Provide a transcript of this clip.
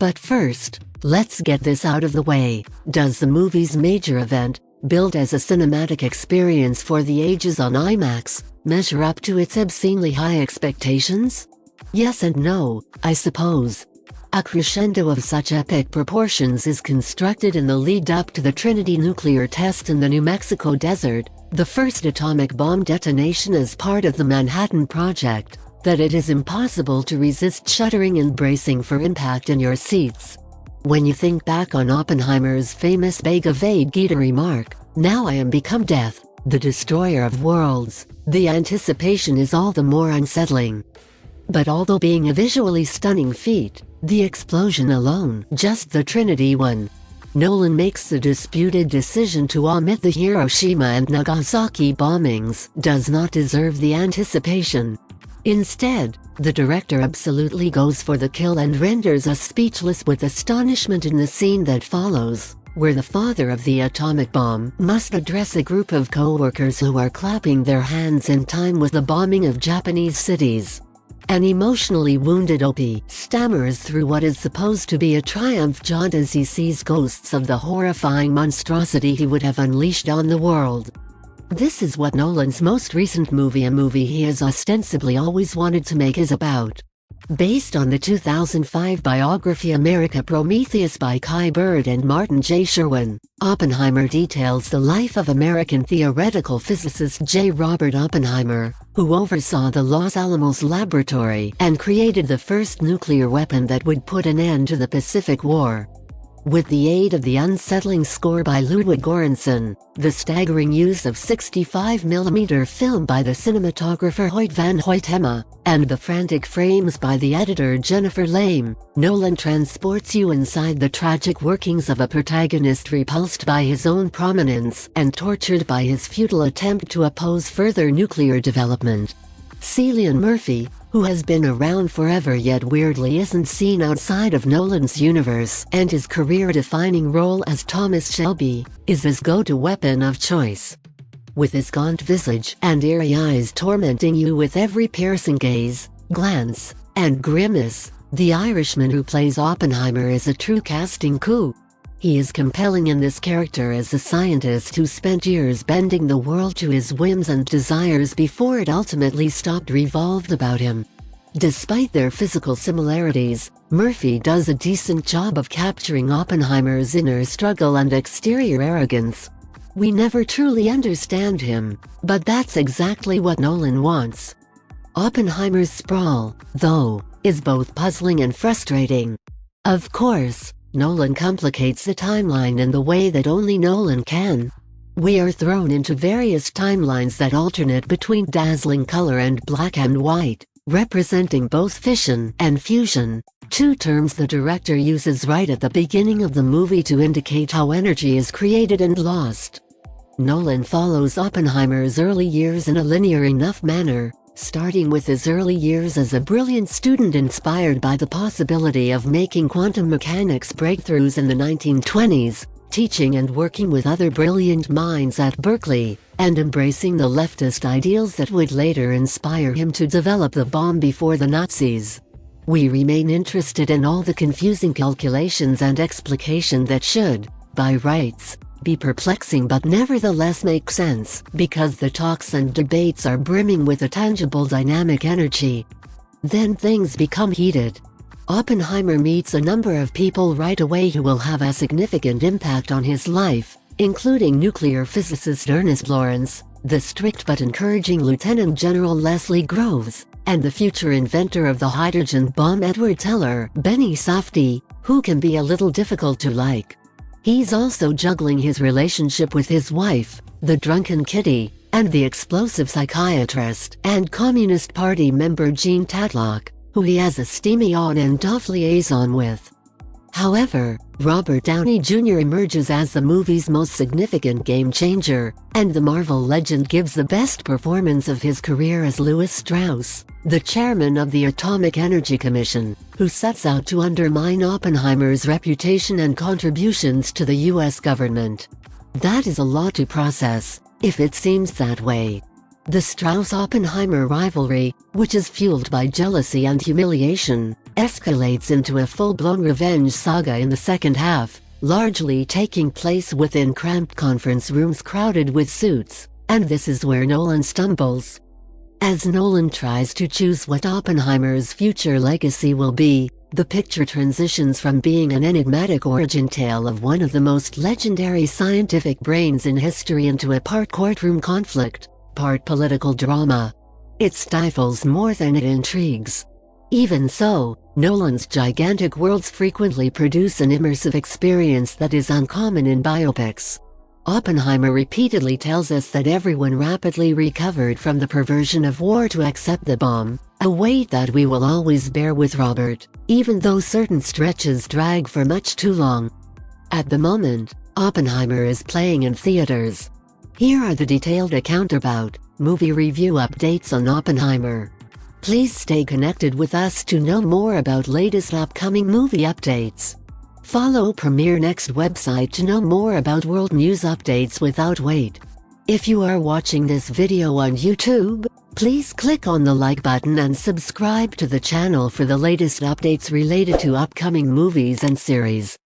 But first, let's get this out of the way. Does the movie's major event, billed as a cinematic experience for the ages on IMAX, measure up to its obscenely high expectations? Yes and no, I suppose. A crescendo of such epic proportions is constructed in the lead-up to the Trinity nuclear test in the New Mexico desert, the first atomic bomb detonation as part of the Manhattan Project, that it is impossible to resist shuddering and bracing for impact in your seats. When you think back on Oppenheimer's famous Bega Vagita remark, "Now I am become death, the destroyer of worlds," the anticipation is all the more unsettling. But although being a visually stunning feat, the explosion alone, just the Trinity one, Nolan makes the disputed decision to omit the Hiroshima and Nagasaki bombings, does not deserve the anticipation. Instead, the director absolutely goes for the kill and renders us speechless with astonishment in the scene that follows, where the father of the atomic bomb must address a group of co-workers who are clapping their hands in time with the bombing of Japanese cities. An emotionally wounded Opie stammers through what is supposed to be a triumph jaunt as he sees ghosts of the horrifying monstrosity he would have unleashed on the world. This is what Nolan's most recent movie, a movie he has ostensibly always wanted to make, is about. Based on the 2005 biography America Prometheus by Kai Bird and Martin J. Sherwin, Oppenheimer details the life of American theoretical physicist J. Robert Oppenheimer, who oversaw the Los Alamos laboratory and created the first nuclear weapon that would put an end to the Pacific War. With the aid of the unsettling score by Ludwig Göransson, the staggering use of 65mm film by the cinematographer Hoyt van Hoytema, and the frantic frames by the editor Jennifer Lame, Nolan transports you inside the tragic workings of a protagonist repulsed by his own prominence and tortured by his futile attempt to oppose further nuclear development. Cillian Murphy, who has been around forever yet weirdly isn't seen outside of Nolan's universe, and his career-defining role as Thomas Shelby, is his go-to weapon of choice. With his gaunt visage and eerie eyes tormenting you with every piercing gaze, glance, and grimace, the Irishman who plays Oppenheimer is a true casting coup. He is compelling in this character as a scientist who spent years bending the world to his whims and desires before it ultimately stopped revolved about him. Despite their physical similarities, Murphy does a decent job of capturing Oppenheimer's inner struggle and exterior arrogance. We never truly understand him, but that's exactly what Nolan wants. Oppenheimer's sprawl, though, is both puzzling and frustrating. Of course, Nolan complicates the timeline in the way that only Nolan can. We are thrown into various timelines that alternate between dazzling color and black and white, representing both fission and fusion, two terms the director uses right at the beginning of the movie to indicate how energy is created and lost. Nolan follows Oppenheimer's early years in a linear enough manner, starting with his early years as a brilliant student inspired by the possibility of making quantum mechanics breakthroughs in the 1920s, teaching and working with other brilliant minds at Berkeley, and embracing the leftist ideals that would later inspire him to develop the bomb before the Nazis. We remain interested in all the confusing calculations and explication that should, by rights, be perplexing but nevertheless make sense, because the talks and debates are brimming with a tangible dynamic energy. Then things become heated. Oppenheimer meets a number of people right away who will have a significant impact on his life, including nuclear physicist Ernest Lawrence, the strict but encouraging Lieutenant General Leslie Groves, and the future inventor of the hydrogen bomb Edward Teller, Benny Safdie, who can be a little difficult to like. He's also juggling his relationship with his wife, the drunken Kitty, and the explosive psychiatrist and Communist Party member Jean Tatlock, who he has a steamy on and off liaison with. However, Robert Downey Jr. emerges as the movie's most significant game-changer, and the Marvel legend gives the best performance of his career as Lewis Strauss, the chairman of the Atomic Energy Commission, who sets out to undermine Oppenheimer's reputation and contributions to the U.S. government. That is a lot to process, if it seems that way. The Strauss-Oppenheimer rivalry, which is fueled by jealousy and humiliation, escalates into a full-blown revenge saga in the second half, largely taking place within cramped conference rooms crowded with suits, and this is where Nolan stumbles. As Nolan tries to choose what Oppenheimer's future legacy will be, the picture transitions from being an enigmatic origin tale of one of the most legendary scientific brains in history into a part courtroom conflict, part political drama. It stifles more than it intrigues. Even so, Nolan's gigantic worlds frequently produce an immersive experience that is uncommon in biopics. Oppenheimer repeatedly tells us that everyone rapidly recovered from the perversion of war to accept the bomb, a weight that we will always bear with Robert, even though certain stretches drag for much too long. At the moment, Oppenheimer is playing in theaters. Here are the detailed account about movie review updates on Oppenheimer. Please stay connected with us to know more about latest upcoming movie updates. Follow Premiere Next website to know more about world news updates without wait. If you are watching this video on YouTube, please click on the like button and subscribe to the channel for the latest updates related to upcoming movies and series.